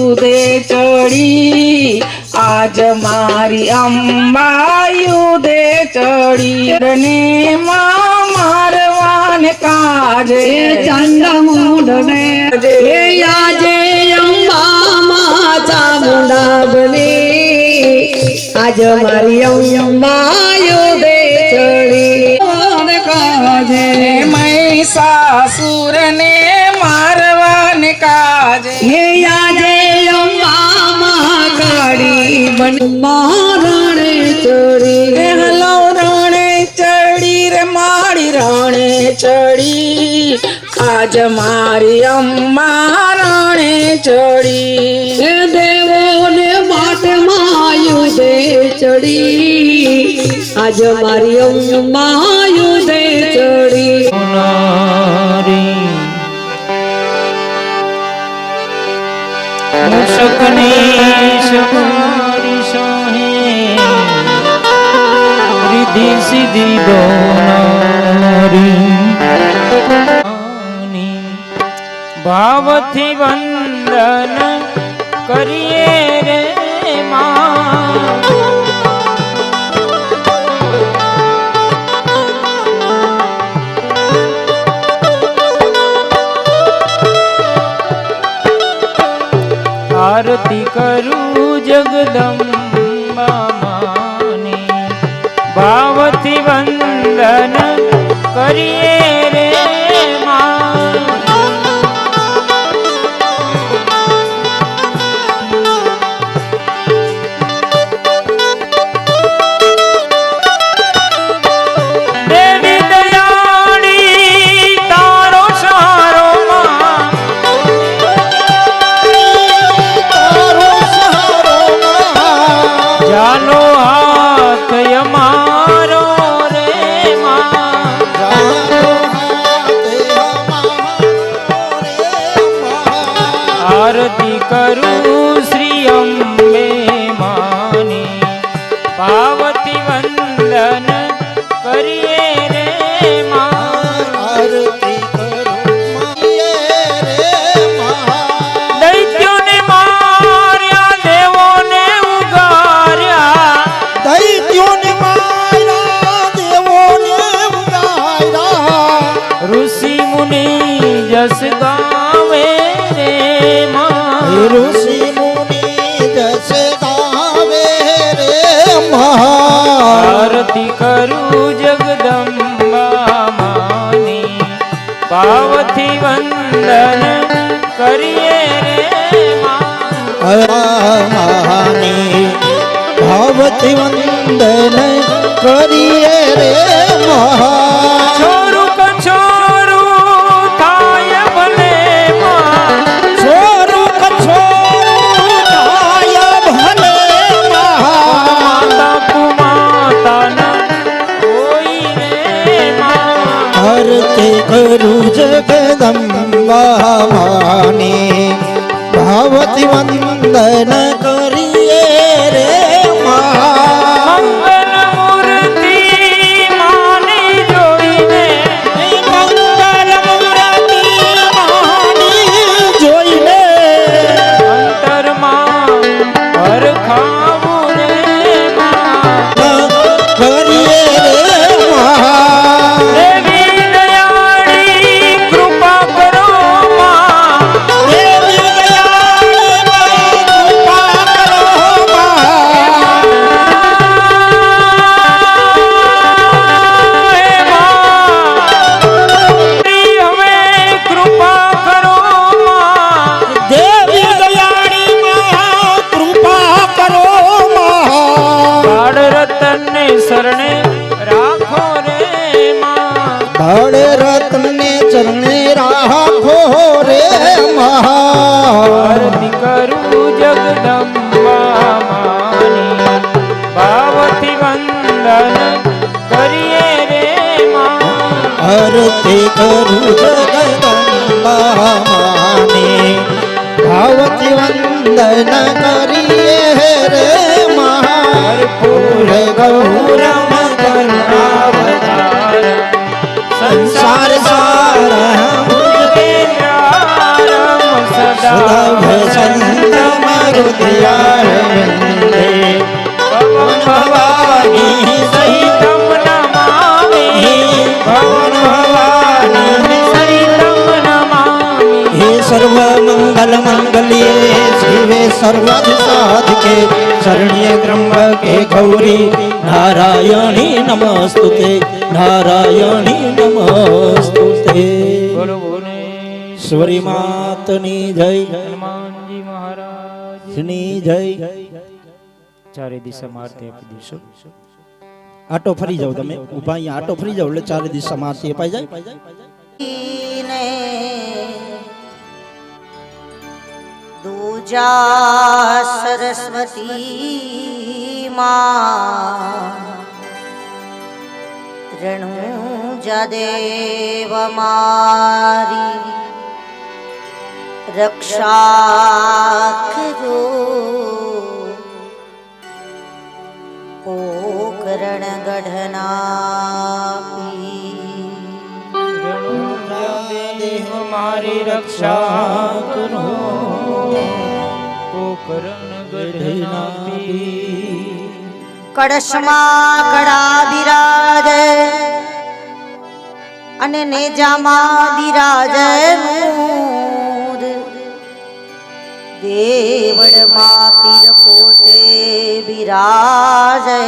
યુધે ચડી આજ મારી અંબા યુધે ચડી ને મારવાને કાજે ચાંદા મુંડને આજે અંબા ચામુંડા બની આજ મારી અંબા યુધે ચડી કાજે મહિષાસુર ને મારવાને કાજે આજે અંબા કાળી બન મારણે ચડી હલો રણે ચડી રે મારી રણે ચડી આજ મારી અંબા રણે ચડી દેવોને માટમાં યુધે ચડી આજ મારી અંબા યુધે ચડી रिद्धि सिद्धि दोनारी भावथी वंदन करिए रे मां आरती करूं जगदम्बा मानी भावथी वंदन करिए रे आरती करूं श्री अम्बे मानी पावती वंदन करिए रे मां आरती करूं रे मां दैत्यों ने मार्या देवों ने उगार्या दैत्यों ने मार्या देवों ने उगार्या ऋषि मुनि जस गावे ऋषि मुनि जस गावे रे आरती करूं जगदम्बा मानी पावथी वंदन करिए रे मानी पावती वंदन करिए रे छोरू कछोरू थाय भले करूं जगदम्बा मानी भावती वंदन करिए रे मंगल मूर्ति मानी जोईने मंगल मूर्ति मानी जोईने अंतर मां हर खाऊ रे करिए रे शरणे राखो रे मां बड़े रत्न ने चरणे राखो रे आरती करूं जगदम्बा मानी पावती वंदन करिए रे मां आरती करूं जगदम्बा मानी पावती वंदन करिए रे पूरे गौरम करुणावतार संसार सार मुझके प्यारम सदा सदा અયોધ્યા વંદે પવન ભવાની સહિતમ નમામિ પવન ભવાની સહિતમ નમામિ હે સર્વ મંગલ મંગલ્યે શિવે સર્વાધિ સાધિકે શરણ્ય ત્રંબકે ગૌરી નારાયણી નમસ્તુતે નારાયણી નમસ્તુતે બોલો ભુવનેશ્વરી શ્વરી માતની જય હનુમાનજી મહારાજ ની જય ચારે દિશામાં આરતી આપી દઈશું. આટો ફરી જાવ તમે ઉભા અહીંયા આટો ફરી જાવ એટલે ચારે દિશામાં આરતી અપાઈ જાય दूजा सरस्वती मां रणुजा देव मारी रक्षा करो पोकरण गढ़ना દેવ મારી રક્ષા કરો પોકરણ ગઢનાપી કળશમાં કડા બિરાજે અને નેજામાં બિરાજે મૂર દેવળમાં પીર પોતે બિરાજે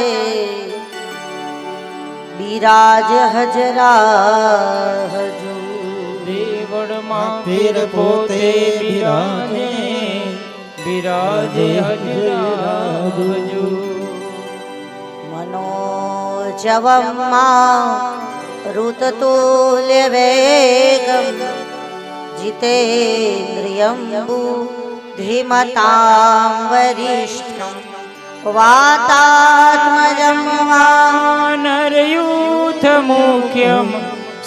બિરાજ હજરા હજુ દેવળમાં પીર પોતે બિરાજે બિરાજે હજુ मनोजवम्मा ऋततुल्य वेगम जितेन्द्रियं बुद्धिमतां वरिष्ठं वातात्मजं नरयूथ मुख्यम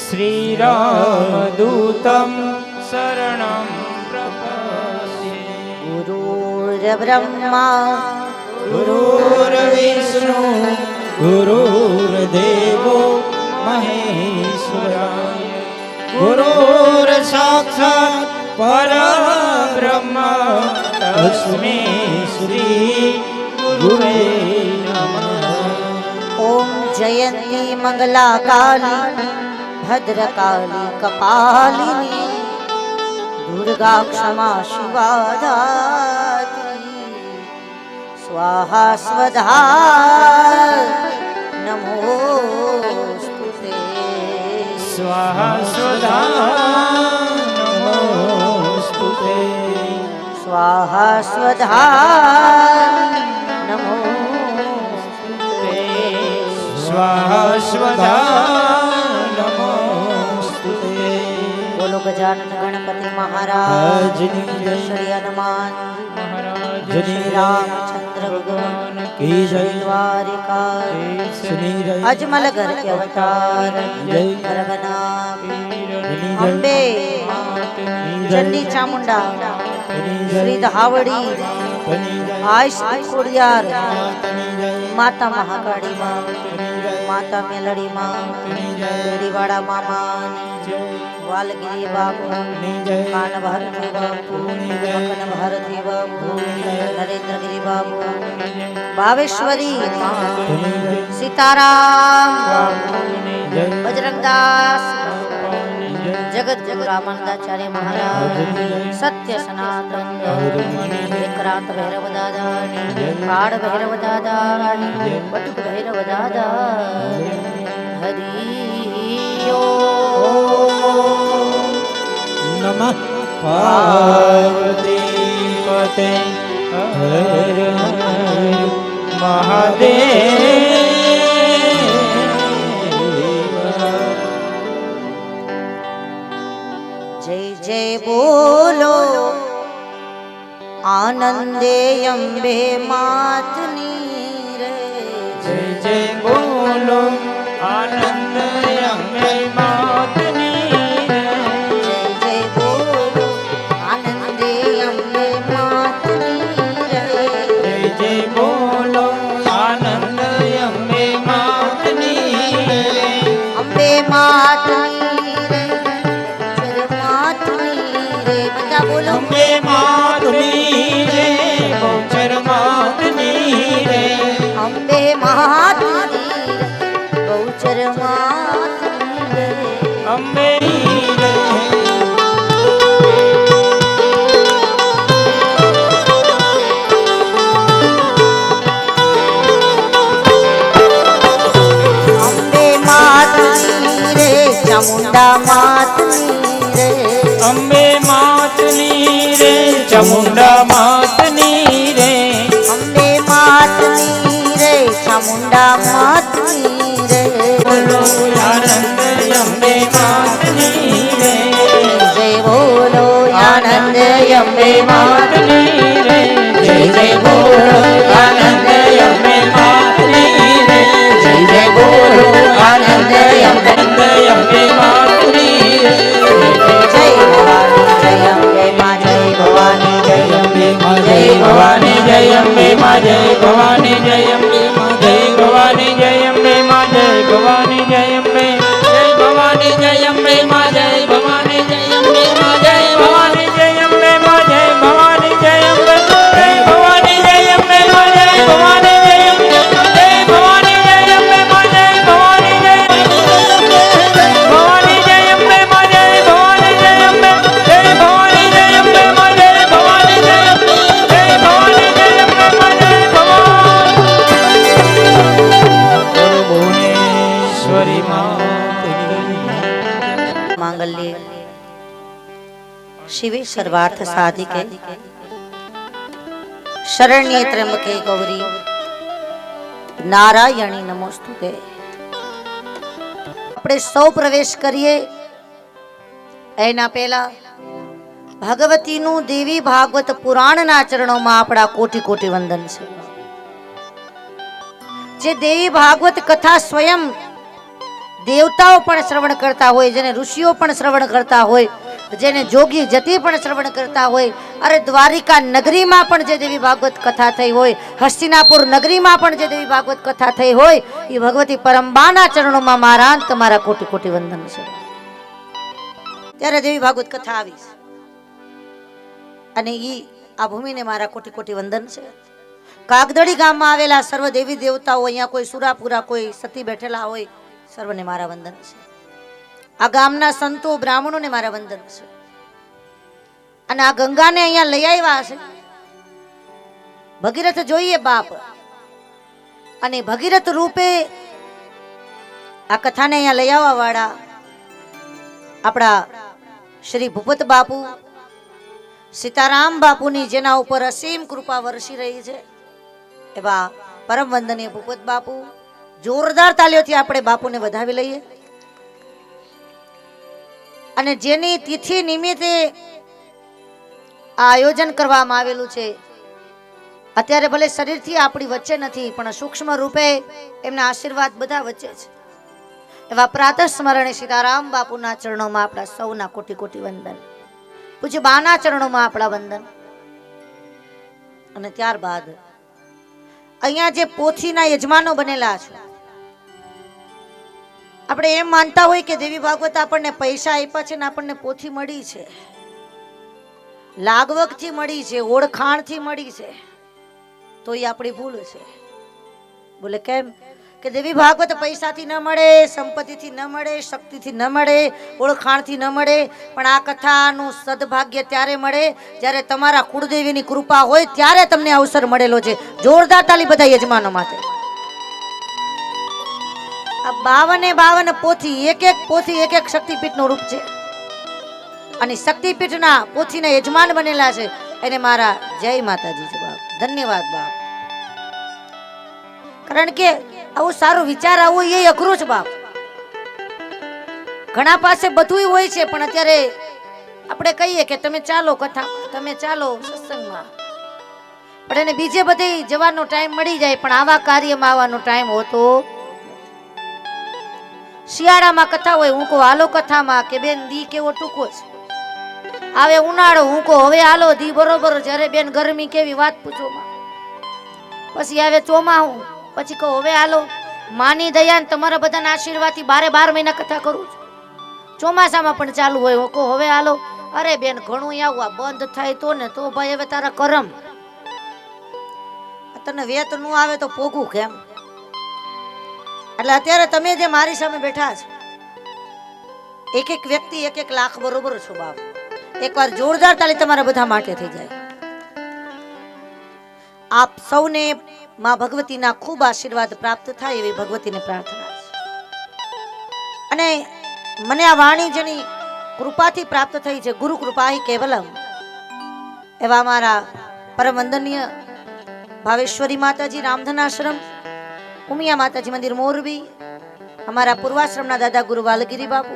श्रीरामदूतं शरणं प्रपद्ये गुरुर्ब्रह्मा गुरुर्विष्णु गुरुर्देवो महेश्वराय गुरुर् साक्षात् परब्रह्म तस्मै श्री गुरुवे नमः. ओम जयंती मंगला काली भद्रकाली कपालिनी दुर्गा क्षमा शिवा दात्री स्वाहा स्वधा नमोस्तुते स्वाहा स्वधा नमोस्तुते स्वाहा स्वधा नमोस्तुते स्वाहा स्वधा नमोस्तुते. बोलो गजानन गणपति महाराज श्री हनुमान श्री रामचंद्र भगवान की जय. द्वारिका अजमल घर के अवतार रघुना अम्बे चंडी चामुंडा श्री धावड़ी आयश कुड़ियार माता महाकाली माँ माता मेलड़ी माँ बेड़ीवाड़ा मामा वालगिरी बाबू कान भारती बाबू मकन भारती बाबू नरेंद्रगिरी बाबू भावेश्वरी माँ सीताराम बजरंगदास जगत गुरु रामानंदाचार्य महाराज सत्य सनातन विक्रांत भैरव दादा काड़ भैरव दादा बटुक भैरव दादा हरि नमः पार्वती पते हर हर महादेव. जय जय बोलो आनंदे अम्बे मातनी रे जय जय बोलो आनंद अम्बे मातनी रे. जय जय बोलो आनंदे अम्बे मातनी रे जय जय बोलो आनंद अम्बे मातनी रे. अम्बे मातनी रे जय मातनी रे बच्चा बोलो अम्बे मातनी रे માતની બહુચર માતની અંબે અંબે માતની રે ચામુંડા માતની રે અંબે માતની રે ચામુંડા માતની રે અંબે માતની રે ચામુંડા માતની રે બોલો આનંદ અંબે માતની રે જય બોલો આનંદ અંબે માતની રે જય જય બોલો આનંદ અંબે માતની રે જય જય બોલો આનંદ અંબે માતની રે જય ભવાની જય અંબે માં જય ભવાની જય અંબે માં જય ભવાની જય અંબે માં જય ભવાની જય અંબે માં જય ભવાની જય અંબે માં જય ભવાની જય અંબે જય ભવાની જય અંબે માં જય ભવાની જય અંબે માં જય ભવાની જય અંબે માં જય ભવાની જય અંબે જય ભવાની જય અંબે માં જય ભવાની જય અંબે જય ભવાની જય અંબે માં જય ભવાની જય ભવાની જય અંબે માં જય ભવાની જય અંબે જય ભવાની જય અંબે માં જય ભવાની જય અંબે જય ભવાની જય અંબે માં જય ભવાની ભુવનેશ્વરી માતની માંગલ્ય શિવે સર્વાર્થ સાધિકે શરણ્ય ત્રંબકે ગૌરી નારાયણી નમોસ્તુતે આપણે સૌ પ્રવેશ કરીએ એના પહેલા ભગવતીનું દેવી ભાગવત પુરાણના ચરણોમાં આપણા કોટી કોટી વંદન છે. જે દેવી ભાગવત કથા સ્વયં દેવતાઓ પણ શ્રવણ કરતા હોય, જેને ઋષિઓ પણ શ્રવણ કરતા હોય, જેને જોગી જતી પણ શ્રવણ કરતા હોય, અરે દ્વારિકા નગરીમાં પણ જે દેવી ભાગવત કથા થઈ હોય, હસ્તિનાપુર નગરીમાં પણ જે દેવી ભાગવત કથા થઈ હોય, એ ભગવતી પરંબાના ચરણોમાં મારા તમારા કોટી કોટી વંદન છે. ત્યારે દેવી ભાગવત કથા આવી છે અને ઈ આ ભૂમિને મારા કોટી કોટી વંદન છે. કાગદડી ગામમાં આવેલા સર્વ દેવી દેવતાઓ, અહીંયા કોઈ સુરાપુરા, કોઈ સતી બેઠેલા હોય, સર્વને મારા વંદન છે. આ ગામના સંતો બ્રાહ્મણોને મારા વંદન છે. અને આ ગંગાને અહીંયા લઈ આવ્યા છે. ભગીરથ જોઈએ બાપ, અને ભગીરથ રૂપે આ કથાને અહીંયા લઈ આવવા વાળા આપણા શ્રી ભૂપત બાપુ, સીતારામ બાપુની જેના ઉપર અસીમ કૃપા વરસી રહી છે એવા પરમ વંદનીય ભૂપત બાપુ, જોરદાર તાલીઓથી આપણે બાપુને વધાવી લઈએ. અને જેની તિથિ નિમિત્તે આ આયોજન કરવામાં આવેલું છે, અત્યારે ભલે શરીરથી આપણી વચ્ચે નથી પણ સૂક્ષ્મ રૂપે એમના આશીર્વાદ બધા વચ્ચે છે એવા પ્રાતઃ સ્મરણે સીતારામ બાપુના ચરણોમાં આપણા સૌના કોટી કોટી વંદન, પૂજ્ય બાના ચરણોમાં આપણા વંદન. અને ત્યારબાદ અહીંયા જે પોથીના યજમાનો બનેલા છે, આપણે એમ માનતા હોય કે દેવી ભાગવત આપણને પૈસા આપ્યા છે ને આપણને પોથી મળી છે, લાગવગથી મળી છે, ઓળખાણથી મળી છે, તો એ આપણી ભૂલ છે. બોલે કેમ? કે દેવી ભાગવત પૈસાથી ન મળે, સંપત્તિથી ન મળે, શક્તિથી ન મળે, ઓળખાણથી ન મળે, પણ આ કથાનું સદભાગ્ય ત્યારે મળે જ્યારે તમારા કુળદેવીની કૃપા હોય, ત્યારે તમને અવસર મળેલો છે. જોરદાર તાલી બધા યજમાનો માટે. આ 52 પોથી, એક એક પોથી એક એક શક્તિપીઠનું રૂપ છે. અને શક્તિપીઠના પોથીના યજમાન બનેલા છે એને મારા જય માતાજી છે બાપ, ધન્યવાદ બાપ. કારણ કે આવું સારું વિચાર આવું એ અઘરું છે બાપ. ઘણા પાસે બધું હોય છે, પણ અત્યારે આપણે કહીએ કે તમે ચાલો કથા, તમે ચાલો સત્સંગમાં, પણ એને બીજે બધે જવાનો ટાઈમ મળી જાય, પણ આવા કાર્યમાં આવવાનો ટાઈમ હોતો. શિયાળામાં કથા હોય, હું કહું હાલો કથામાં, કે બેન દી કેવો ટૂંકો છે. આવે ઉનાળો, હું કહું હવે હાલો દી બરોબર, જ્યારે બેન ગરમી કેવી વાત પૂછો. પછી આવે ચોમાહું, પછી કહું હવે હાલો માની દયા તમારા બધાના આશીર્વાદથી 12 મહિના કથા કરું છું. ચોમાસામાં પણ ચાલુ હોય, હું કહું હવે હાલો, અરે બેન ઘણું આવું, આ બંધ થાય તો ને તો ભાઈ હવે તારા કરમ, તને વેત નું આવે તો પોગું કેમ? એટલે અત્યારે તમે જે મારી સામે બેઠા છો, એક એક વ્યક્તિ 1-1 લાખ બરોબર છો બાપ. એકવાર જોરદાર તાળી તમારા બધા માટે થઈ જાય. આપ સૌને માં ભગવતીના ખૂબ આશીર્વાદ પ્રાપ્ત થાય એવી ભગવતીને પ્રાર્થના છે. અને મને આ વાણી જેની કૃપાથી પ્રાપ્ત થઈ છે, ગુરુ કૃપાહી કેવલમ, એવા અમારા પરમ વંદનીય ભાવેશ્વરી માતાજી રામધન આશ્રમ, ઉમિયા માતાજી મંદિર મોરબી, અમારા પૂર્વાશ્રમના દાદા ગુરુ વાલગીરી બાપુ,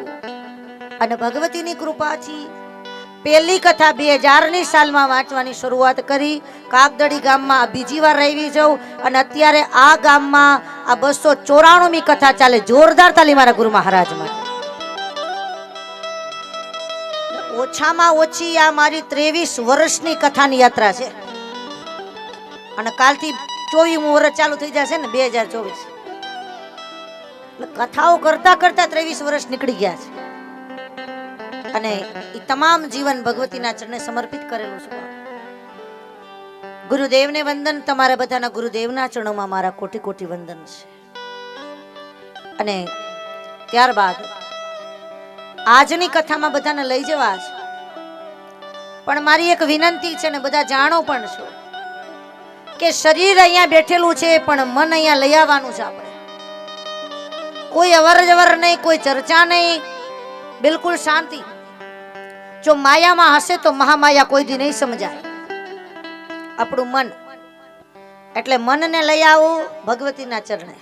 અને ભગવતીની કૃપાથી પહેલી કથા 2000ની સાલમાં વાંચવાની શરૂઆત કરી. કાગદડી ગામમાં બીજી વાર રહી જાઉં અને અત્યારે આ ગામમાં આ 294મી કથા ચાલે. જોરદાર તાલી મારા ગુરુ મહારાજ માટે. ઓછામાં ઓછી આ મારી 23 વર્ષની કથાની યાત્રા છે અને કાલથી 24મું વર્ષ ચાલુ થઈ જશે ને 2024. કથાઓ કરતા કરતા 23 વર્ષ નીકળી ગયા છે અને એ તમામ જીવન ભગવતીના ચરણે સમર્પિત કરેલું છે. ગુરુદેવને વંદન. તમારા બધાના ગુરુદેવના ચરણોમાં મારા કોટી કોટી વંદન છે. અને ત્યારબાદ આજની કથામાં બધાને લઈ જવા છે, પણ મારી એક વિનંતી છે ને બધા જાણો પણ છો કે શરીર અહીંયા બેઠેલું છે પણ મન અહીંયા લઈ આવવાનું છે. આપણે કોઈ અવર જવર નહીં, કોઈ ચર્ચા નહીં, બિલકુલ શાંતિ. જો માયામાં હશે તો મહામાયા કોઈ દી નહીં સમજાય. આપણું મન, એટલે મનને લઈ આવો ભગવતીના ચરણે.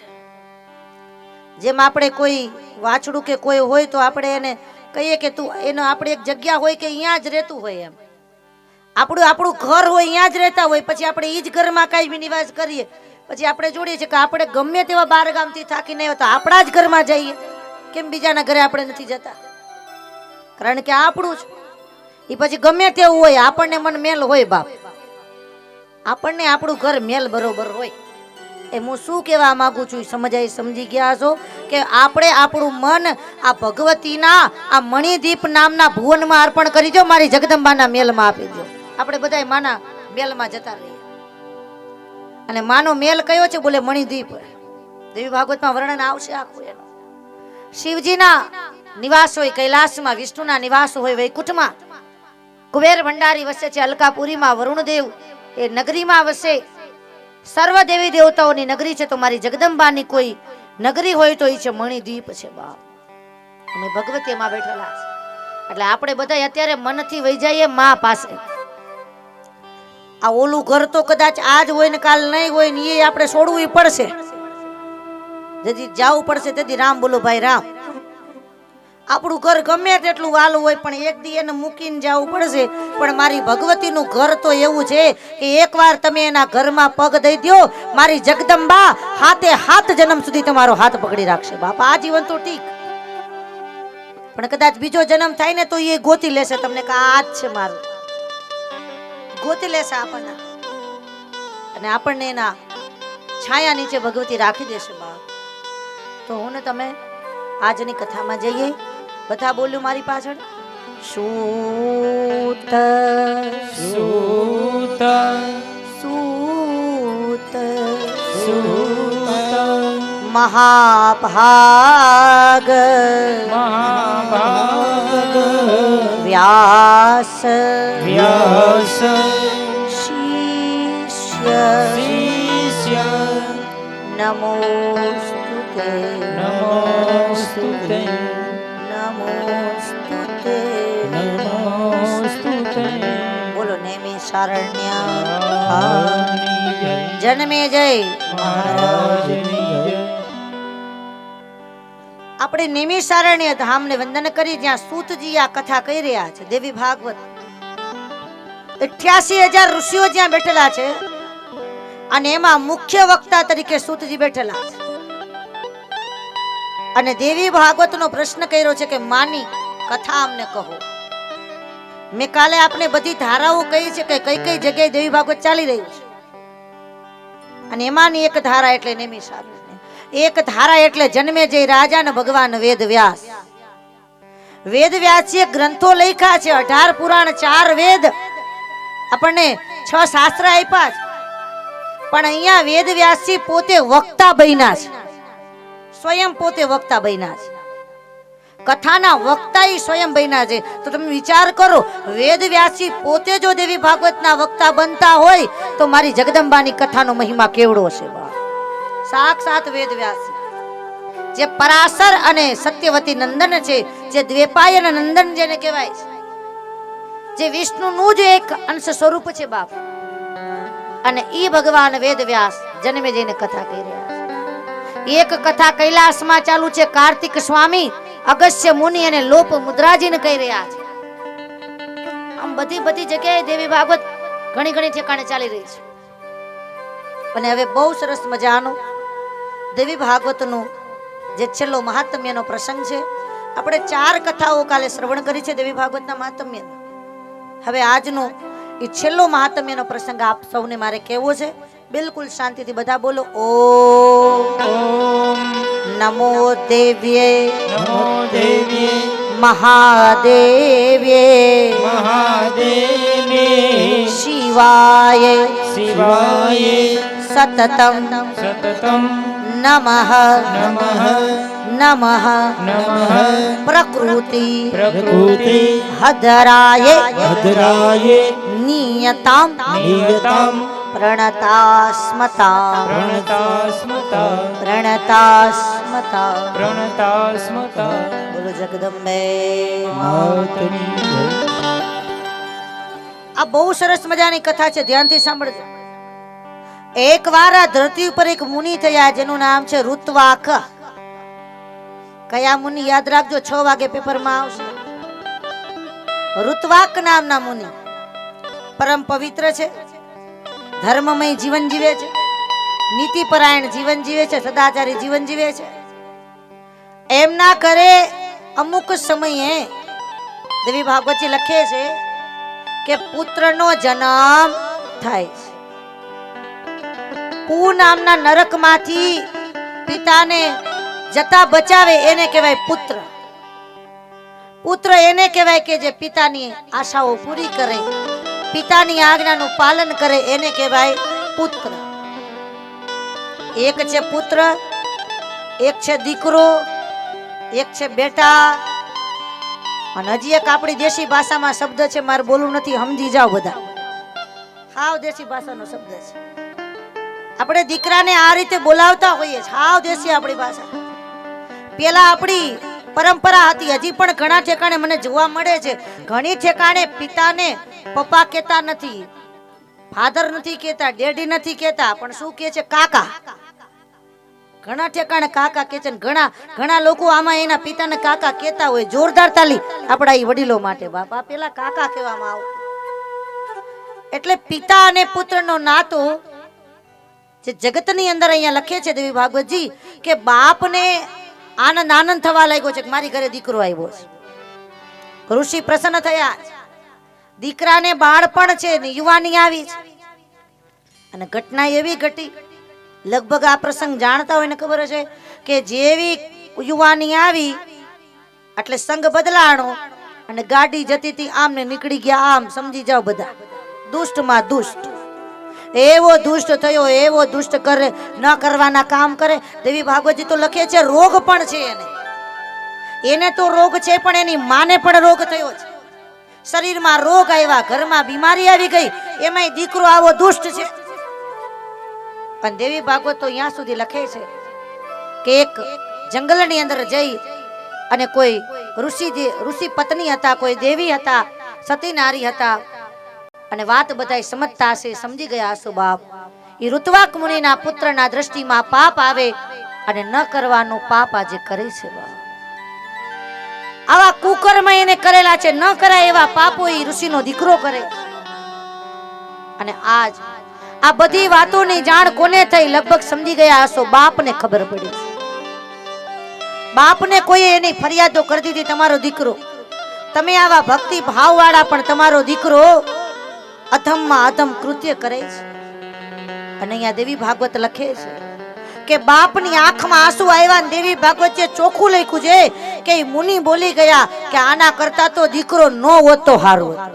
જેમ આપણે કોઈ વાછડું કે કોઈ હોય તો આપણે એને કહીએ કે તું એનો આપણે એક જગ્યા હોય કે અહીંયા જ રહેતું હોય, એમ આપણું ઘર હોય અહીંયા જ રહેતા હોય, પછી આપણે એ જ ઘરમાં કાંઈ બી નિવાસ કરીએ, પછી આપણે જોડીએ છીએ કે આપણે ગમે તેવા 12 ગામથી થાકીને આવ્યા તો આપણા જ ઘરમાં જઈએ. કેમ બીજાના ઘરે આપણે નથી જતા? કારણ કે આપણું જ એ પછી ગમે તેવું હોય આપણને મન મેલ હોય બાપ, આપણને આપણું ઘર મેલ બરોબર હોય. એ હું શું કહેવા માંગુ છું સમજી ગયા છો કે આપણે આપણું મન આ ભગવતીના આ મણિદીપ નામના ભુવનમાં અર્પણ કરી દો, મારી જગદંબાના મેલમાં આપી દો. આપણે બધાય માના મેલમાં જતા રહીએ. અને માનો મેલ કયો છે? બોલે મણિદીપ. દેવી ભાગવતમાં વર્ણન આવશે આખું એનું. શિવજીના નિવાસ હોય કૈલાસમાં, વિષ્ણુના નિવાસ હોય વૈકુંઠમાં, કુબેર ભંડારી વસે છે અલકાપુરીમાં, વરુણદેવ એ નગરીમાં વસે. સર્વ દેવી દેવતાઓની નગરી છે, તો મારી જગદંબાની કોઈ નગરી હોય તો એ છે મણિદીપ છે બાપ. અમે ભગવતી એમાં બેઠેલા છે. એટલે આપણે બધા અત્યારે મનથી વહી જઈએ માં પાસે. આ ઓલું ઘર તો કદાચ આજ હોય ને કાલ નહીં હોય ને એ આપણે છોડવું પડશે. જેથી જવું પડશે તેથી રામ બોલો ભાઈ રામ. આપણું ઘર ગમે તેટલું વાલું હોય પણ એક દી એને મૂકીને જવું પડશે. પણ મારી ભગવતીનું ઘર તો એવું છે કે એકવાર તમે એના ઘરમાં પગ દઈ દો, મારી જગદંબા હાથે હાથ જન્મ સુધી તમારો હાથ પકડી રાખશે બાપા. આ જીવન તો ઠીક, પણ કદાચ બીજો જન્મ થાય ને તો એ ગોતી લેશે તમને કે આ જ છે મારું, ગોતી લેશે આપણને. અને આપણને એના છાયા નીચે ભગવતી રાખી દેશે બાપ. તો હું ને તમે આજની કથામાં જઈએ. બધા બોલ્યું મારી પાછળ. સૂત સૂત સૂત સૂત મહાભાગ મહાભાગ વ્યાસ વ્યાસ શિષ્ય શિષ્ય નમોસ્તુતે નમોસ્તુતે નમોસ્તુતે નમોસ્તુતે. બોલો નેમી શારણ્ય મહારાજની જય, જન્મે જય. મહારાજની જય. આપણે નિમિષારણ્ય ધામને વંદન કરી જ્યાં સૂતજી આ કથા કહી રહ્યા છે. દેવી ભાગવત 88,000 ઋષિઓ જ્યાં બેઠેલા છે અને એમાં મુખ્ય વક્તા તરીકે સૂતજી બેઠેલા છે. અને દેવી ભાગવતનો પ્રશ્ન કર્યો છે કે માની કથા અમને કહો. મેં કાલે આપણે બધી ધારાઓ કહી છે કે કઈ કઈ જગ્યાએ દેવી ભાગવત ચાલી રહ્યું છે, અને એમાંની એક ધારા એટલે નિમિષારણ્ય. એક ધારા એટલે જન્મે જય રાજા ને ભગવાન વેદ વ્યાસ. વેદ વ્યાસીએ ગ્રંથો લખ્યા છે, 18 પુરાણ 4 વેદ, આપણને 6 શાસ્ત્ર આપ્યા છે. પણ અહીંયા વેદ વ્યાસજી પોતે વક્તા બન્યા છે. સ્વયં પોતે વક્તા બન્યા છે, કથાના વક્તા ઈ સ્વયં બન્યા છે. તો તમે વિચાર કરો, વેદ વ્યાસજી પોતે જો દેવી ભાગવતના વક્તા બનતા હોય તો મારી જગદંબાની કથાનો મહિમા કેવડો છે. સાક્ષાત વેદ વ્યાસજી જે પરાશર અને સત્યવતી નંદન છે, જે દ્વેપાયન નંદન જેને કહેવાય છે, જે વિષ્ણુનું જ એક અંશ સ્વરૂપ છે બાપ, અને ઈ ભગવાન વેદ વ્યાસ જન્મે જઈને કથા કહી રહ્યા છે. એક કથા કૈલાસમાં ચાલુ છે, કાર્તિક સ્વામી, અગસ્ત્ય મુનિ અને લોપ મુદ્રાજીને કહી રહ્યા છે. આમ બધી બધી જગ્યાએ દેવી ભાગવત ઘણી ઘણી ઠેકાણે ચાલી રહી છે. અને હવે બહુ સરસ મજાનો દેવી ભાગવતનો જે છેલ્લો મહાત્મ્યનો પ્રસંગ છે. આપણે 4 કથાઓ કાલે શ્રવણ કરી છે દેવી ભાગવતના મહાત્મ્ય. હવે આજનો એ છેલ્લો મહાત્મ્યનો પ્રસંગ આપ સૌને મારે કહેવો છે. બિલકુલ શાંતિથી બધા બોલો, ઓમ નમો દેવ્યે નમો દેવી મહાદેવ્યે મહાદેવી શિવાય શિવાય સતતમ સતતમ નમઃ નમઃ નમઃ નમઃ પ્રકૃતિ પ્રકૃતિ હદરાય ભદ્રાય નિયતામ નિયતમ પ્રણતાસ્મતા પ્રણતાસ્મતા પ્રણતાસ્મતા. પ્રણતાસ્મતા બોલો જગદંબે. માતની જય. આ બહુ સરસ મજાની કથા છે, ધ્યાનથી સાંભળજો. એકવાર આ ધરતી ઉપર એક મુનિ થયા જેનું નામ છે ઋત્વાક. કયા મુનિ યાદ રાખજો, 6 વાગે પેપરમાં આવશે. ઋત્વાક નામના મુનિ પરમ પવિત્ર છે, ધર્મમય જીવન જીવે છે, નીતિપરાયણ જીવન જીવે છે, સદાચારી જીવન જીવે છે. એમના ઘરે અમુક સમયે દેવી ભાગવતજી લખે છે કે પુત્રનો જન્મ થાય છે. પૂ નામના નરકમાંથી પિતાને જતા બચાવે એને કહેવાય પુત્ર. પુત્ર એને કહેવાય કે જે પિતાની આશાઓ પૂરી કરે, પિતાની આજ્ઞાનું પાલન કરે, એને કહેવાય પુત્ર. એક છે પુત્ર, એક છે દીકરો, એક છે બેટા, અને હજી એક આપણી દેશી ભાષામાં શબ્દ છે, મારે બોલવું નથી, સમજી જાઓ બધા. હાવ દેશી ભાષાનો શબ્દ છે. આપણે દીકરાને આ રીતે બોલાવતા હોઈએ છીએ, હાવ દેશી આપણી ભાષા. પેલા આપણી પરંપરા હતી, હજી પણ ઘણા ઠેકાણે મને જોવા મળે છે. ઘણી ઠેકાણે પિતાને પપ્પા કહેતા નથી, ફાધર નથી કહેતા, ડેડી નથી કહેતા, પણ શું કહે છે? કાકા. ઘણા ઠેકાણે કાકા કહે છે. ઘણા લોકો આમાં એના પિતાને કાકા કહેતા હોય. જોરદાર તાલી આપણા એ વડીલો માટે. બાપા પેલા કાકા કહેવામાં આવતું. એટલે પિતા અને પુત્રનો નાતો જે જગતની અંદર અહીંયા લખે છે દેવી ભાગવતજી કે બાપને આનંદ થવા લાગ્યો છે કે મારી ઘરે દીકરો આવ્યો છે. ઋષિ પ્રસન્ન થયા. દીકરાને બાળપણ છે ને યુવાની આવી છે. અને ઘટના એવી ઘટી, લગભગ આ પ્રસંગ જાણતા હોય ને ખબર હશે કે જેવી યુવાની આવી એટલે સંગ બદલાણો અને ગાડી જતી હતી આમ ને નીકળી ગયા આમ. સમજી જાઓ બધા, દુષ્ટમાં દુષ્ટ. એવો દુષ્ટ થયો, એવો દુષ્ટ કરે, ન કરવાના કામ કરે. દેવી ભાગવતજી તો લખે છે રોગ પણ છે એને તો રોગ છે, પણ એની માને પણ રોગ થયો છે. શરીરમાં રોગ આવ્યા, ઘરમાં બીમારી આવી ગઈ, એમાંય દીકરો આવો દુષ્ટ છે. પણ દેવી ભાગવત તો અહીંયા સુધી લખે છે કે એક જંગલની અંદર જઈ અને કોઈ ઋષિ પત્ની હતા, કોઈ દેવી હતા, સતી નારી હતા, અને વાત બધાય સમજતા હશે, સમજી ગયા હશો બાપ. એ ઋત્વાક મુનિના પુત્રના દ્રષ્ટિમાં પાપ આવે અને ન કરવાનું પાપ આજે કરે છે બાપ. આવા કુકર્મ એને કરેલા છે, ન કરાય એવા પાપો એ ઋષિનો દીકરો કરે. અને આજ આ બધી વાતોની જાણ કોને થઈ? લગભગ સમજી ગયા હશો, બાપને ખબર પડી. બાપને કોઈ એની ફરિયાદો કરી દીધી, તમારો દીકરો, તમે આવા ભક્તિ ભાવ વાળા પણ તમારો દીકરો અધમમાં અધમ કૃત્ય કરે છે. અને અહીંયા દેવી ભાગવત લખે છે કે બાપની આંખમાં આંસુ આવ્યા ને દેવી ભાગવતે ચોખ્ખું લખ્યું છે કે મુનિ બોલી ગયા કે આના કરતા તો દીકરો ન હોત તો સારું હોત.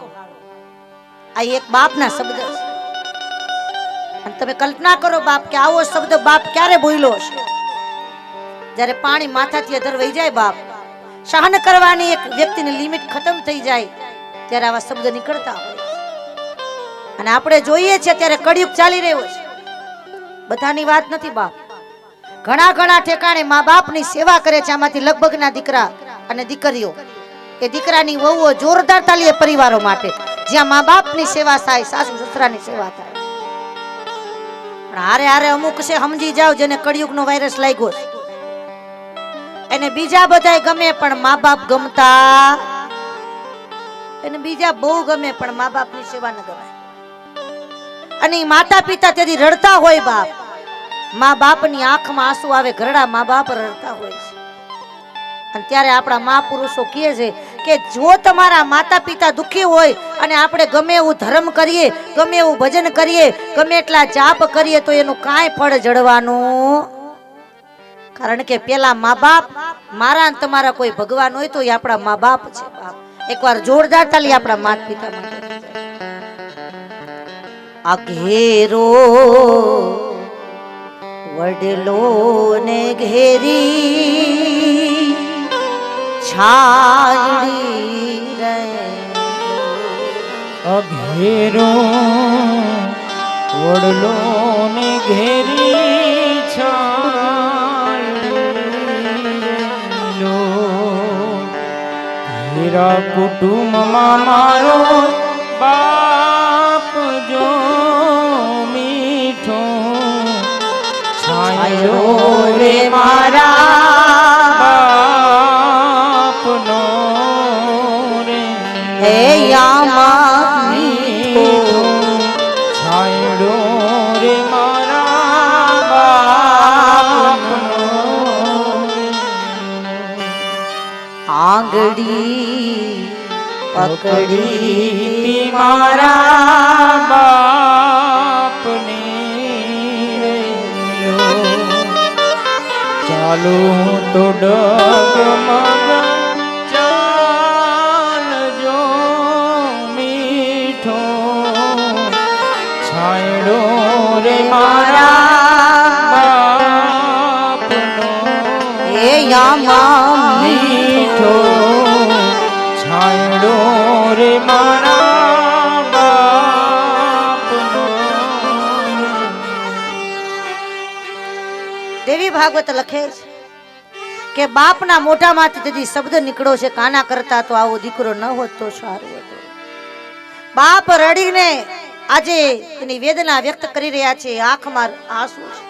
આ એક બાપના શબ્દ છે. અને તમે કલ્પના કરો બાપ કે આવો શબ્દ બાપ ક્યારે બોલ્યો હશે? જ્યારે પાણી માથાથી અધર વહી જાય બાપ, સહન કરવાની એક વ્યક્તિની લિમિટ ખતમ થઈ જાય ત્યારે આવા શબ્દ નીકળતા હોય. અને આપણે જોઈએ છે ત્યારે કળિયુગ ચાલી રહ્યો છે. બધાની વાત નથી બાપ. ઘણા ઘણા ઠેકાણે મા બાપની સેવા કરે છે. આમાંથી લગભગના દીકરા અને દીકરીઓ એ દીકરાની વહુઓ જોરદાર તાલીએ પરિવારો માટે, જ્યાં મા બાપની સેવા થાય, સાસુ સસરાની સેવા થાય. પણ હારે હારે અમુક છે સમજી જાવ જેને કળિયુગનો વાયરસ લાગ્યો છે, એને બીજા બધાય ગમે પણ મા બાપ ગમતા, એને બીજા બહુ ગમે પણ મા બાપની સેવા ન ગમે. અને માતા પિતા તેથી રડતા હોય બાપ, મા બાપની આંખમાં આંસુ આવે, ઘરડા મા બાપ રડતા હોય છે. અને ત્યારે આપણા મહાપુરુષો કહે છે કે જો તમારા માતા પિતા દુખી હોય અને આપણે ગમે એવું ધર્મ કરીએ, ગમે એવું ભજન કરીએ, ગમે એટલા જાપ કરીએ તો એનું કાંઈ ફળ જડવાનું. કારણ કે પેલા મા બાપ મારા તમારા કોઈ ભગવાન હોય તો એ આપણા મા બાપ છે બાપ. એકવાર જોરદાર તાલી આપણા માતા પિતા માટે. આ ઘેરો વડલો ને ઘેરી છાયડી રે, અઘેરો વડલો ને ઘેરી છાયડો, ઘેરા કુટુંબમાં મારો બાપ જો મીઠો છાયડો રે મારા બાપનો રે, હે યામા મીઠો છાયડો રે મારા બાપનો, આંગળી પકડી મારા બાપને ચાલો તો ડગમગ ચાલજો મીઠો છાયડો રે મારા બાપનો, હે યામા મીઠો છાયડો રે મારા બાપનો. દેવી ભાગવત લખે છે કે બાપના મોઢામાંથી તેથી શબ્દ નીકળ્યો છે, કાના કરતા તો આવો દીકરો ન હોત તો સારું હતું. બાપ રડીને આજે એની વેદના વ્યક્ત કરી રહ્યા છે, આંખમાં આંસુ છે.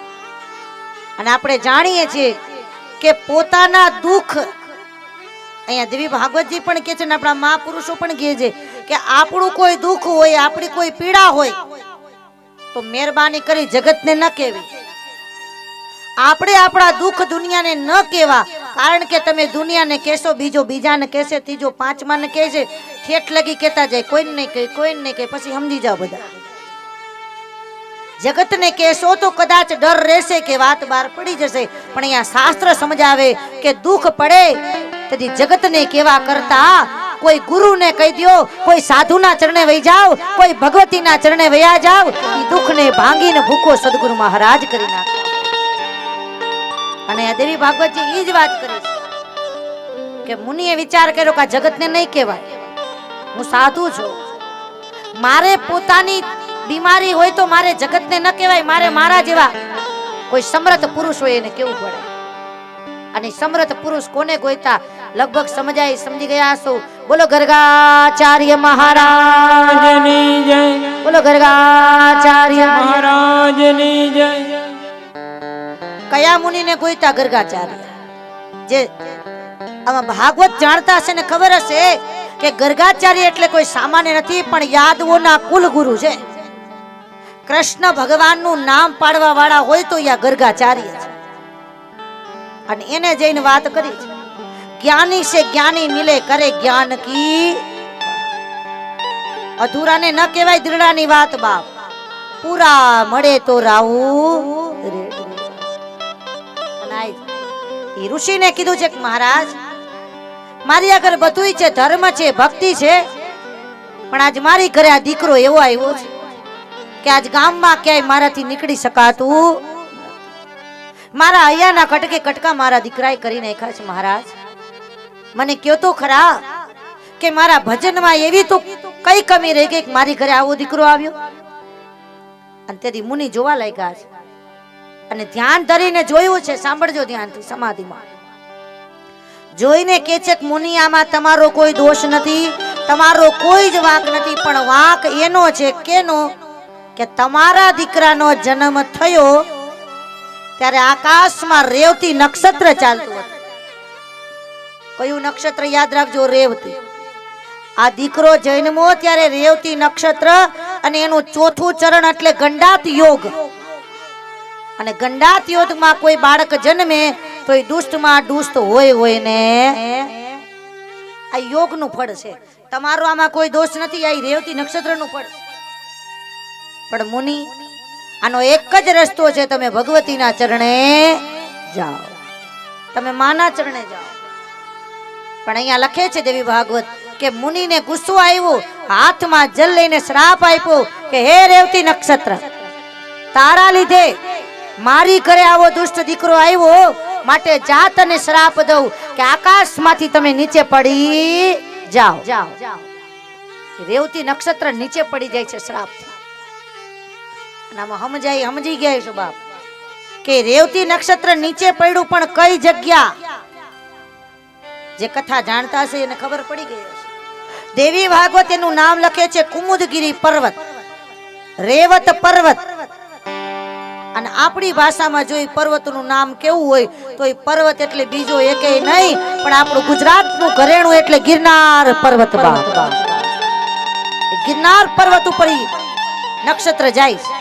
અને આપણે જાણીએ છીએ કે પોતાના દુઃખ, અહીંયા દેવી ભાગવતજી પણ કહે છે ને આપણા મહાપુરુષો પણ કહે છે કે આપણું કોઈ દુઃખ હોય, આપણી કોઈ પીડા હોય તો મહેરબાની કરી જગતને ન કહેવી. આપણે આપણા દુઃખ દુનિયાને ન કહેવા, કારણ કે તમે દુનિયાને કહેશો, બીજો બીજાને કહેશે, ત્રીજો પાંચમાને કહેશે, ઠેઠ લગી કહેતા જાય, કોઈને નહીં કહે, કોઈને નહીં કહે, પછી સમજી જાઓ બધા. જગતને કહેશો તો કદાચ ડર રહેશે કે વાત બહાર પડી જશે, પણ અહીંયા શાસ્ત્ર સમજાવે કે દુઃખ પડે તેથી જગતને કેવા કરતા કોઈ ગુરુને કહી દો, કોઈ સાધુના ચરણે વહી જાઓ, કોઈ ભગવતીના ચરણે વયા જાઓ, એ દુઃખને ભાંગીને ભૂખો સદગુરુ મહારાજ કરી નાખે. અને આ દેવી ભાગવતજી એ જ વાત કરી કે મુનિએ વિચાર કર્યો કે આ જગતને નહીં કહેવાય, હું સાધુ છું, મારે પોતાની બીમારી હોય તો મારે જગતને ન કહેવાય, મારે મારા જેવા કોઈ સમર્થ પુરુષ હોય એને કેવું પડે. અને સમર્થ પુરુષ કોને ગોઈતા લગભગ સમજાય, સમજી ગયા છો. બોલો ગર્ગાચાર્ય મહારાજની જય, બોલો ગર્ગાચાર્ય મહારાજની જય. કયા મુનિને ગોઈતા? ગર્ગાચાર્ય. જે આમાં ભાગવત જાણતા હશે ને ખબર હશે કે ગર્ગાચાર્ય એટલે કોઈ સામાન્ય નથી, પણ યાદવોના કુલ ગુરુ છે. કૃષ્ણ ભગવાનનું નામ પાડવા વાળા હોય તો યા ગર્ગાચાર્ય છે. અને એને જઈને વાત કરી છે, જ્ઞાની સે જ્ઞાની મિલે કરે જ્ઞાન કી, અધૂરાને ન કહેવાય દ્રઢાની વાત બાપ, પૂરા મળે તો રાવું. એ ઋષિને કીધું છે કે મહારાજ મારી આગળ બધુંય છે, ધર્મ છે, ભક્તિ છે, પણ આજ મારી ઘરે આ દીકરો એવો આવ્યો છે કે આજ ગામમાં ક્યાંય મારાથી નીકળી શકાતું. મારા અહીંયાના કટકે કટકા મારા દીકરાએ કરી નાખ્યા છે મહારાજ. મને કયો તો ખરા કે મારા ભજનમાં એવી તો કઈ કમી રહી ગઈ કે મારી ઘરે આવો દીકરો આવ્યો. અને તેથી મુનિ જોવા લાગ્યા છે અને ધ્યાન ધરીને જોયું છે. સાંભળજો ધ્યાનથી સમાધિમાં જોઈને કે છે કે મુનિ આમાં તમારો કોઈ દોષ નથી, તમારો કોઈ જ વાંક નથી, પણ વાંક એનો છે કેનો કે તમારા દીકરાનો જન્મ થયો ત્યારે આકાશમાં રેવતી નક્ષત્ર ચાલતું હતું. કયું નક્ષત્ર યાદ રાખજો? રેવતી. આ દીકરો જન્મો ત્યારે રેવતી નક્ષત્ર અને એનું ચોથું ચરણ એટલે ગંડાત યોગ. અને ગંડાત યોગમાં કોઈ બાળક જન્મે તો એ દુષ્ટમાં દુષ્ટ હોય ને આ યોગનું ફળ છે. તમારો આમાં કોઈ દોષ નથી, આ રેવતી નક્ષત્રનું ફળ છે. પણ મુનિ આનો એક જ રસ્તો છે, તમે ભગવતીના ચરણે જાઓ, તમે માના ચરણે જાઓ. પણ અહીંયા લખે છે દેવી ભાગવત કે મુનિને ગુસ્સો આવ્યો, હાથમાં જલ લઈને શ્રાપ આપ્યો કે હે રેવતી નક્ષત્ર, તારા લીધે મારી ઘરે આવો દુષ્ટ દીકરો આવ્યો, માટે જાત અને શ્રાપ દઉં કે આકાશમાંથી તમે નીચે પડી જાઓ. રેવતી નક્ષત્ર નીચે પડી જાય છે શ્રાપથી. સમજી ગયા છો બાપ કે રેવતી નક્ષત્ર નીચે પડ્યું, પણ કઈ જગ્યા? જે કથા જાણતા હશે એને ખબર પડી ગઈ હશે. દેવી ભાગવત એનું નામ લખે છે કુમુદગીરી પર્વત, રેવત પર્વત. અને આપણી ભાષામાં જો પર્વતનું નામ કેવું હોય તો એ પર્વત એટલે બીજો એકેય નહીં, પણ આપણું ગુજરાતનું ઘરેણું એટલે ગિરનાર પર્વત. ગિરનાર પર્વત ઉપર નક્ષત્ર જાય છે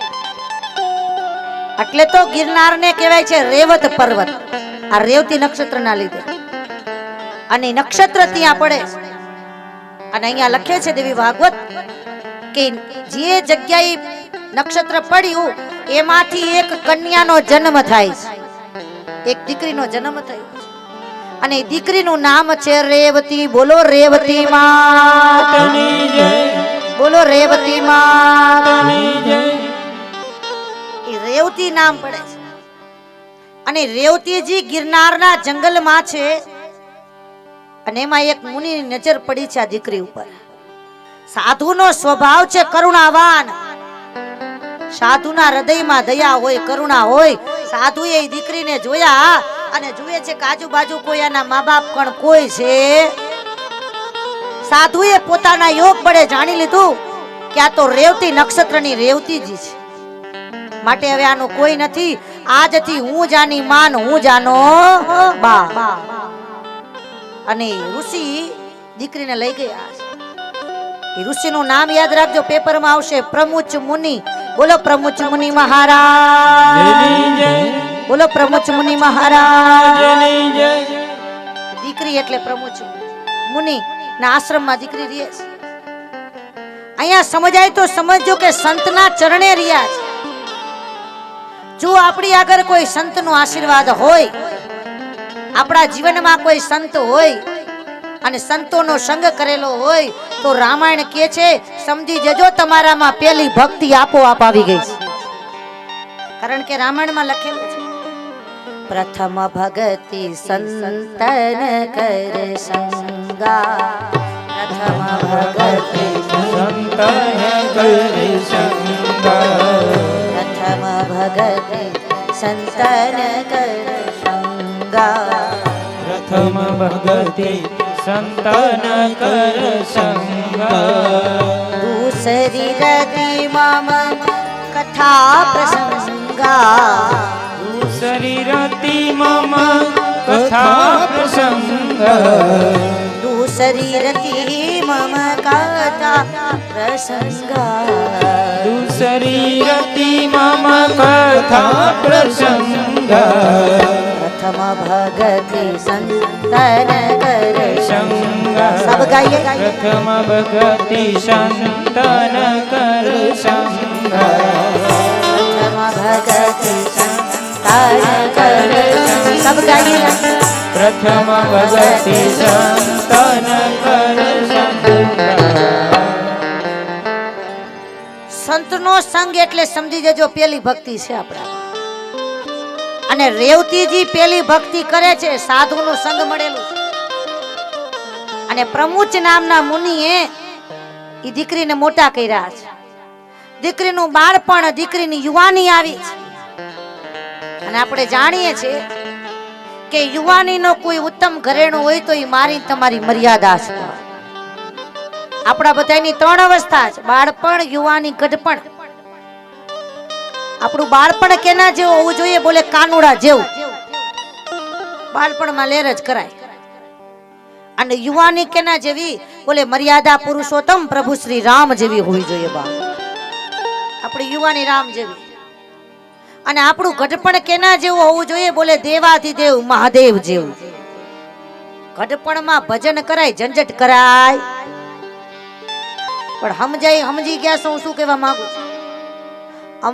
એટલે તો ગિરનારને કહેવાય છે રેવત પર્વત, આ રેવતી નક્ષત્રના લીધે. અને નક્ષત્ર ત્યાં પડે. અને અહીંયા લખે છે દેવી ભાગવત કે જે જગ્યાએ નક્ષત્ર પડ્યું એમાંથી એક કન્યાનો જન્મ થાય છે, એક દીકરીનો જન્મ થયો છે. અને દીકરીનું નામ છે રેવતી. બોલો રેવતી માતની જય, બોલો રેવતી માતની જય. એ રેવતી નામ પડે છે. અને રેવતીજી ગિરનારના જંગલમાં છે. અને એમાં એક મુનિની નજર પડી છે આ દીકરી ઉપર. સાધુનો સ્વભાવ છે કરુણાવાન, સાધુના હૃદયમાં દયા હોય, કરુણા હોય. સાધુએ એ દીકરીને જોયા અને જુએ છે કે આજુબાજુ કોઈ આના મા બાપ પણ કોઈ છે. સાધુએ પોતાના યોગ બળે જાણી લીધું કે આ તો રેવતી નક્ષત્રની રેવતીજી છે, માટે હવે આનું કોઈ નથી. આજથી હું જાની માન, હું જાનો બા. અને ઋષિ દીકરીને લઈ ગયા. એ ઋષિનું નામ યાદ રાખજો, પેપરમાં આવશે, પ્રમુચ મુનિ. બોલો પ્રમુચ મુનિ મહારાજ, બોલો પ્રમુચ મુનિ મહારાજ. દીકરી એટલે પ્રમુચ મુનિ ના આશ્રમમાં દીકરી રહે છે. અહીંયા સમજાય તો સમજજો કે સંતના ચરણે રહ્યા છે. જો આપણી આગળ કોઈ સંતનો આશીર્વાદ હોય, આપણા જીવનમાં કોઈ સંત હોય અને સંતોનો સંગ કરેલો હોય તો રામાયણ કહે છે સમજી જજો તમારામાં પેલી ભક્તિ આપોઆપ આવી ગઈ છે. કારણ કે રામાયણમાં લખેલું છે પ્રથમ ભગતિ સંતન કર સંગા, પ્રથમ ભગતિ સંતન કર સંગા, પ્રથમ ભગતિ સંતન કર સંગા, પ્રથમ ભગતિ સંતન કર સંગા, दूसरी रति मम कथा प्रसंगा, दूसरी रति मम कथा प्रसंगा, दूसरी रति मम कथा प्रसंगा, दूसरी रति मम कथा प्रसंगा, प्रथम भगति संतन कर संगा, सब गाइए. प्रथम भगति संतन कर संगा, प्रथम भगति संतन कर सब गाइए. प्रथम भगति संतन कर संगा. સંતનો સંગ એટલે સમજી જજો પેલી ભક્તિ છે આપણા. અને રેવતીજી પેલી ભક્તિ કરે છે, સાધુનું સંગ મળેલું છે. અને પ્રમુચ નામના મુનિએ એ દીકરીને મોટા કર્યા છે. દીકરીનું બાળપણ, દીકરીની યુવાની આવી છે. અને આપણે જાણીએ છીએ કે યુવાનીનો કોઈ ઉત્તમ ઘરેણું હોય તો એ મારી તમારી મર્યાદા છે. આપણા બધાની ત્રણ અવસ્થા છે, બાળપણ, યુવાની, ગઢપણ. આપણું બાળપણ કેના જેવું હોવું જોઈએ? બોલે કાનુડા જેવું. બાળપણમાં લેર જ કરાય. અને યુવાની કેના જેવી? બોલે મર્યાદા પુરુષોત્તમ પ્રભુ શ્રી રામ જેવી હોવી જોઈએ. બા આપણી યુવાની રામ જેવી. અને આપણું ઘડપણ કેના જેવું હોવું જોઈએ? બોલે દેવાધિદેવ મહાદેવ જેવું. ઘડપણમાં ભજન કરાય, ઝંઝટ કરાય, પણ સમજી ગયા શું કહેવા માંગુ છું?